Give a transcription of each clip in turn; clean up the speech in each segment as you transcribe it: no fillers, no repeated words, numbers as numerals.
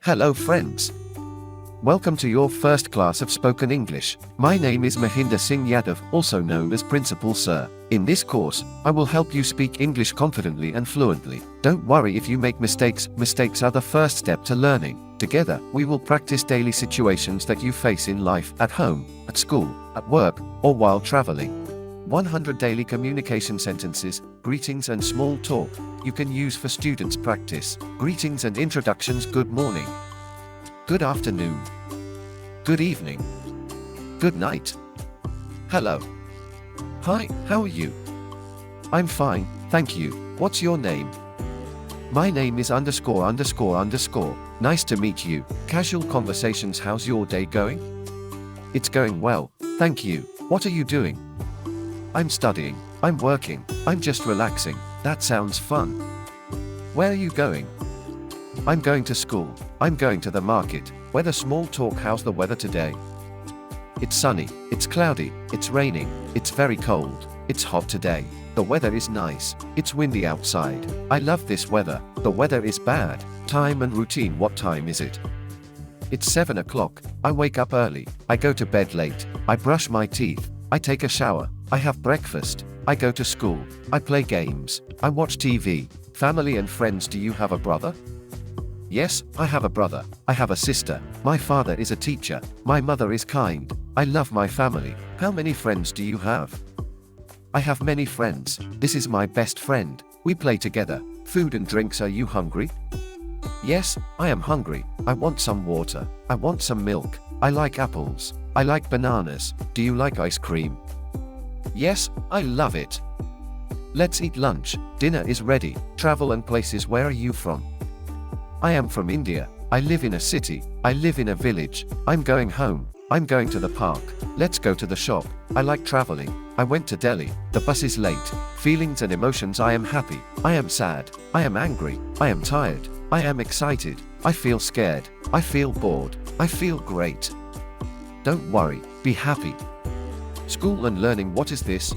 Hello friends. Welcome to your first class of spoken English. My name is Mahinder Singh Yadav, also known as Principal Sir. In this course, I will help you speak English confidently and fluently. Don't worry if you make mistakes. Mistakes are the first step to learning. Together, we will practice daily situations that you face in life, at home, at school, at work, or while traveling. 100 daily communication sentences, greetings and small talk, you can use for students' practice. Greetings and introductions: good morning, good afternoon, good evening, good night, hello, hi, how are you? I'm fine, thank you. What's your name? My name is underscore underscore underscore. Nice to meet you. Casual conversations: how's your day going? It's going well, thank you. What are you doing? I'm studying, I'm working, I'm just relaxing. That sounds fun. Where are you going? I'm going to school, I'm going to the market. Weather: small talk: how's the weather today? It's sunny, it's cloudy, it's raining, it's very cold, it's hot today. The weather is nice, it's windy outside. I love this weather. The weather is bad. Time and routine: what time is it? It's 7 o'clock. I wake up early, I go to bed late, I brush my teeth, I take a shower, I have breakfast, I go to school, I play games, I watch TV. Family and friends: do you have a brother? Yes, I have a brother. I have a sister. My father is a teacher. My mother is kind. I love my family. How many friends do you have? I have many friends. This is my best friend. We play together. Food and drinks: are you hungry? Yes, I am hungry. I want some water. I want some milk. I like apples. I like bananas. Do you like ice cream? Yes, I love it. Let's eat lunch. Dinner is ready. Travel and places: where are you from? I am from India. I live in a city. I live in a village. I'm going home. I'm going to the park. Let's go to the shop. I like traveling. I went to Delhi. The bus is late. Feelings and emotions: I am happy. I am sad. I am angry. I am tired. I am excited. I feel scared. I feel bored. I feel great. Don't worry. Be happy. School and learning: what is this?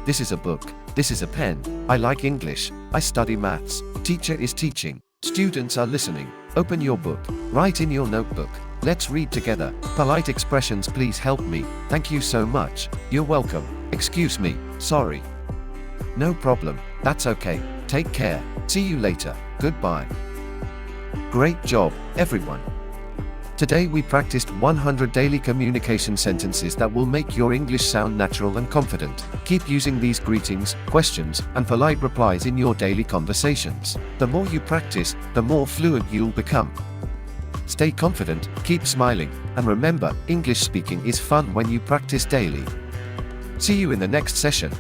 This is a book. This is a pen. I like English. I study maths. Teacher is teaching. Students are listening. Open your book. Write in your notebook. Let's read together. Polite expressions: please help me. Thank you so much. You're welcome. Excuse me. Sorry. No problem. That's okay. Take care. See you later. Goodbye. Great job, everyone. Today we practiced 100 daily communication sentences that will make your English sound natural and confident. Keep using these greetings, questions, and polite replies in your daily conversations. The more you practice, the more fluent you'll become. Stay confident, keep smiling, and remember, English speaking is fun when you practice daily. See you in the next session.